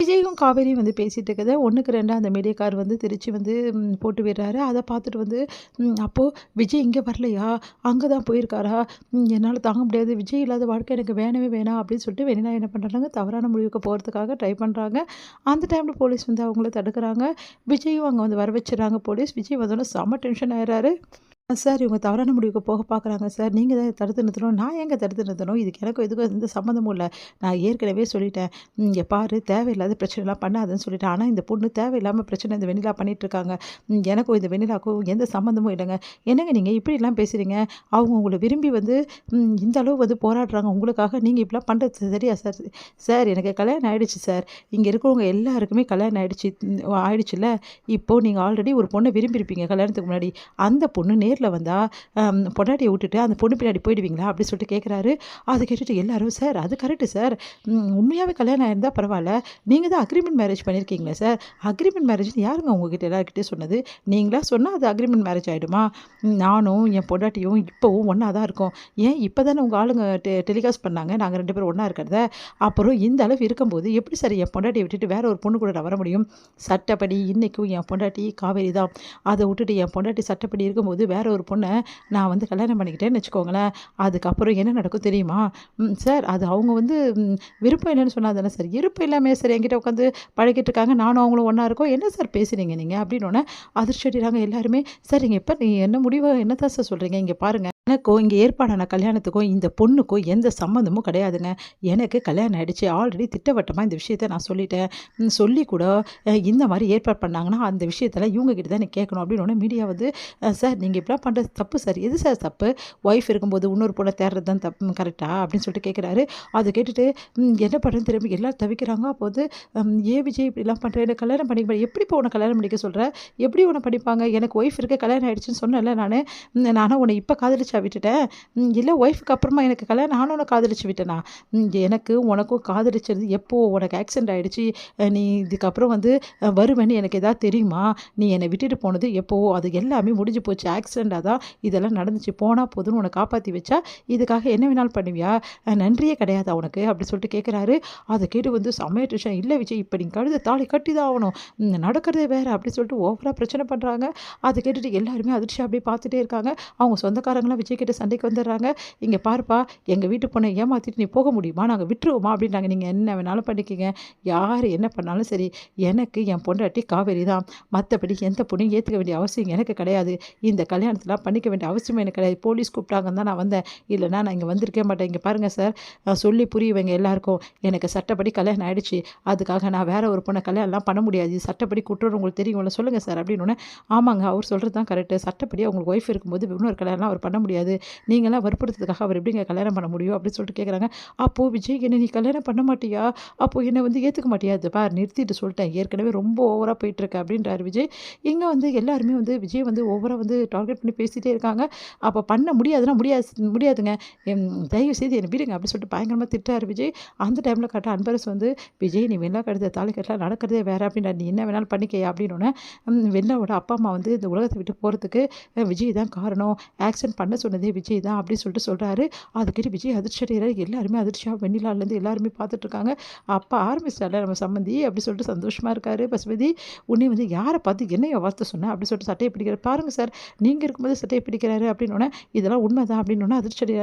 விஜயும் காவேரியும் வந்து பேசிட்டு இருக்கத 1க்கு 2 அந்த மீடியாக்கார் வந்து திருச்சி வந்து போட்டு விடுறாரு. அத பார்த்துட்டு வந்து அப்போ விஜய் இங்க வரலையா? அங்க தான் போயிருக்காரா? என்னால தாங்க முடியாது. விஜய் இல்லாத வாழ்க்கை எனக்கு வேணவே வேணாம் அப்படின்னு சொல்லிட்டு வெண்ணிலா என்ன பண்றாங்க, தவறான முடிவுக்கு போறதுக்காக ட்ரை பண்றாங்க. அந்த டைம்ல போலீஸ் வந்து அவங்கள தடுக்குறாங்க. விஜயும் அங்க வந்து வர வச்சுறாங்க போலீஸ். விஜய் வந்தோனே செம்ம டென்ஷன் ஆயிறாரு. சார் இவங்க தவறான முடிவுக்கு போக பார்க்குறாங்க சார். நீங்க தான் தடுத்து நிறுத்தணும். நான் ஏங்க தடுத்து நிறுத்தணும்? இதுக்கு எனக்கும் இதுக்கும் எந்த சம்மந்தமும் இல்ல. நான் ஏற்கனவே சொல்லிட்டேன். இங்க பாரு தேவையில்லாத பிரச்சனைலாம் பண்ணாதன்னு சொல்லிட்டேன். ஆனா இந்த பொண்ணு தேவையில்லாம பிரச்சனை இந்த வெண்ணிலா பண்ணிட்டுருக்காங்க. எனக்கும் இந்த வெண்ணிலாவுக்கும் எந்த சம்மந்தமும் இல்லங்க. என்னங்க நீங்க இப்படிலாம் பேசுறீங்க? அவங்க உங்கள விரும்பி வந்து இந்த அளவு வந்து போராடுறாங்க உங்களுக்காக. நீங்க இப்படிலாம் பண்றது சரியா சார்? சார் எனக்கு கல்யாணம் ஆயிடுச்சு சார். இங்க இருக்கிறவங்க எல்லாருக்குமே கல்யாணம் ஆயிடுச்சு. ஆயிடுச்சுல்ல. இப்போ நீங்க ஆல்ரெடி ஒரு பொண்ண விரும்பியிருப்பீங்க கல்யாணத்துக்கு முன்னாடி. அந்த பொண்ணு நேர்ல வந்தா, பொண்டாட்டிய விட்டுட்டு அந்த பொண்ணு பின்னாடி போயிடுவீங்களா? அப்படி சொல்லிட்டு கேட்குறாரு. அத கேட்டுட்டு எல்லாரும், சார் அது கரெக்ட்டு சார். உண்மையாவே கல்யாணம் ஆயிருந்தா பரவால்ல. நீங்க தான் அக்ரீமெண்ட் மேரேஜ் பண்ணியிருக்கீங்களே சார். அக்ரீமெண்ட் மேரேஜ்ன்னு யாருங்க உங்ககிட்ட எல்லார்கிட்டயும் சொன்னது? நீங்களா சொன்னா அது அக்ரீமெண்ட் மேரேஜ் ஆயிடுமா? நானும் என் பொண்டாட்டியும் இப்பவும் ஒண்ணா தான் இருக்கோம். ஏன் இப்ப தானே உங்க ஆளுங்க டெலிகாஸ்ட் பண்ணாங்க. நாங்க 2 பேரும் ஒண்ணா இருக்கிறத. அப்புறம் இந்த அளவு இருக்கும்போது எப்படி சார் என் பொண்டாட்டிய விட்டுட்டு வேற ஒரு பொண்ணு கூட நான் வர முடியும்? சட்டப்படி இன்னைக்கும் என் பொண்டாட்டி காவேரி தான். அத விட்டுட்டு என் பொண்டாட்டி சட்டப்படி இருக்கும்போது வேற ஒரு பொண்ண நான் வந்து கல்யாணம் பண்ணிக்கிட்டேன்னு வச்சுக்கோங்களேன். அதுக்கப்புறம் என்ன நடக்கும் தெரியுமா? சார் அது அவங்க வந்து விருப்பம் இல்லன்னு சொன்னா தானே சார். விருப்பம் இல்லாமயா சார் என்கிட்ட உட்காந்து பழகிட்டு இருக்காங்க. நானும் அவங்களும் ஒண்ணா இருக்கோம். என்ன சார் பேசுறீங்க நீங்க? அப்படின்னோனே அதிர்ச்சி அடைறாங்க எல்லாருமே. சார் நீ என்ன முடிவு என்னதான் சார் சொல்றீங்க? இங்க பாருங்க. எனக்கும் இங்க ஏற்பாடான கல்யாணத்துக்கும் இந்த பொண்ணுக்கும் எந்த சம்மந்தமும் கிடையாதுங்க. எனக்கு கல்யாணம் ஆயிடுச்சு. ஆல்ரெடி திட்டவட்டமா இந்த விஷயத்த நான் சொல்லிட்டேன். சொல்லி கூட இந்த மாரி ஏற்பாடு பண்ணாங்கன்னா, அந்த விஷயத்தலாம் இவங்க கிட்ட தான் நீ கேட்கணும் அப்படின்னோனே மீடியா வந்து சார் நீங்க இப்படிலாம் பண்றது தப்பு சார். எது சார் தப்பு? ஒய்ஃப் இருக்கும்போது இன்னொரு பொண்ண தேடுறது தான் கரெக்ட்டா? அப்படின்னு சொல்லிட்டு கேட்குறாரு. அத கேட்டுட்டு என்ன பண்றதுன்னு தெரியாம எல்லாரும் தவிக்கிறாங்க. அப்போ வந்து ஏன் விஜய் இப்படிலாம் பண்ற? எனக்கு கல்யாணம் பண்ணிக்க எப்படிப்பா உன்ன கல்யாணம் பண்ணிக்க சொல்ற? எப்படி உன்ன பண்ணிப்பாங்க? எனக்கு ஒய்ஃப் இருக்கு கல்யாணம் ஆயிடுச்சுன்னு சொன்னேன்ல நானு. நானா உன்ன இப்ப காதலிச்சா விட்டுட்டேன். இல்ல ஒய்ஃப்க்கு அப்புறமா எனக்கு கல்யாணம் நானும் உன்ன காதலிச்சு விட்டேனா? எனக்கு உனக்கும் காதலிச்சது எப்போ? உனக்கு ஆக்சிடென்ட் ஆயிடுச்சு. நீ இதுக்கப்புறம் வந்து வருவேன்னு எனக்கு ஏதாவது தெரியுமா? நீ என்னை விட்டுட்டு போனது எப்போ? அது எல்லாமே முடிஞ்சு போச்சு. ஆக்சிடென்ட்டா தான் இதெல்லாம் நடந்துச்சு. போனா போதுன்னு உன்ன காப்பாத்தி வச்சா, இதுக்காக என்ன வேணாலும் பண்ணுவியா? நன்றியே கிடையாதா உனக்கு? அப்படி சொல்லிட்டு கேட்குறாரு. அத கேட்டு வந்து செமையா டென்ஷன். இல்ல விஜய் இப்ப நீ கழுத தாலி கட்டி தான் ஆவணும். நடக்கிறதே வேற அப்படி சொல்லிட்டு ஓவரா பிரச்சனை பண்றாங்க. அத கேட்டுட்டு எல்லாருமே அதிர்ச்சியா அப்படியே பார்த்துட்டே இருக்காங்க. அவங்க சொந்தக்காரங்கலாம் விஜய் கிட்ட சண்டைக்கு வந்துடுறாங்க. "இங்க பாருப்பா, எங்க வீட்டு பொண்ண ஏமாத்திட்டு நீ போக முடியுமா? நாங்க விட்டுருவோமா?" அப்படின்றாங்க. "நீங்க என்ன வேணாலும் பண்ணிக்கங்க. யாரு என்ன பண்ணாலும் சரி. எனக்கு என் பொண்டாட்டி காவேரி தான். மத்தபடி எந்த பொண்ணையும் ஏத்துக்க வேண்டிய அவசியம் எனக்கு கிடையாது. இந்த கல்யாணத்தலாம் பண்ணிக்க வேண்டிய அவசியமே எனக்கு கிடையாது. போலீஸ் கூப்பிட்டாங்கன்னு தான் நான் வந்தேன். இல்லன்னா நான் இங்க வந்திருக்கவே மாட்டேன். இங்க பாருங்க சார், சொல்லி புரிய வைங்க எல்லாருக்கும். எனக்கு சட்டப்படி கல்யாணம் ஆயிடுச்சு. அதுக்காக நான் வேற ஒரு பொண்ண கல்யாணம்லாம் பண்ண முடியாது. இது சட்டப்படி குற்றம்னு உங்களுக்கு தெரியும்ல. சொல்லுங்க சார்" அப்படின்னோனே, "ஆமாங்க. அவர் சொல்றது தான் கரெக்ட்டு. சட்டப்படி அவங்களுக்கு ஒய்ஃப் இருக்கும்போது இன்னொரு கல்யாணம்லாம் அவர் பண்ண முடியாது. நீங்கலாம் வற்புறுத்ததுக்காக அவர் எப்படிங்க கல்யாணம் பண்ண முடியும்?" அப்படின்னு சொல்லிட்டு கேட்குறாங்க. அப்போ விஜய் என்ன நீ கல்யாணம் பண்ண மாட்டியா? அப்போ என்ன வந்து ஏத்துக்க மாட்டியா? இத பார் நிறுத்திட்டு சொல்லிட்டேன். ஏற்கனவே ரொம்ப ஓவரா போயிட்டுருக்கு அப்படின்றாரு விஜய். இங்க வந்து எல்லாருமே வந்து விஜய் வந்து ஓவரா வந்து டார்கெட் பண்ணி பேசிட்டே இருக்காங்க. அப்ப பண்ண முடியாதுன்னா முடியாதுங்க. தயவு செய்து என்ன விடுங்க அப்படின்னு சொல்லிட்டு பயங்கரமா திட்டுறாரு விஜய். அந்த டைம்ல கரெக்ட்டா அன்பரசு வந்து, "விஜய் நீ வெண்ணிலா கழுத்துல தாலி கட்டலாம் நடக்கிறதே வேற அப்படின்றாரு. நீ என்ன வேணாலும் பண்ணிக்கய்யா" அப்படின்னோனே, வெண்ணிலாவோட அப்பா, அம்மா வந்து இந்த உலகத்த விட்டு போறதுக்கு விஜய் தான் காரணம். ஆக்சிடென்ட் பண்ண சொன்னதே விஜய் தான் அப்படின்னு சொல்லிட்டு சொல்றாரு. அத கேட்டு விஜய் அதிர்ச்சி அடைகிறாரு. எல்லாருமே அதிர்ச்சியா வெண்ணிலாலேருந்து எல்லாருமே பார்த்துட்டு இருக்காங்க. "அப்ப ஆரம்பிச்சிட்டார்ல நம்ம சம்மந்தி" அப்படி சொல்லிட்டு சந்தோஷமா இருக்காரு பசுபதி. உடனே வந்து "யார பார்த்து என்னய்யா வார்த்தை சொன்ன?" அப்படி சொல்லிட்டு சட்டைய பிடிக்கிறாரு. "பாருங்க சார், நீங்க இருக்கும்போது சட்டைய பிடிக்கிறாரு" அப்படின்னோனே, "இதெல்லாம் உண்மைதான்" அப்படின்னோனே அதிர்ச்சி அடைகிறாரு.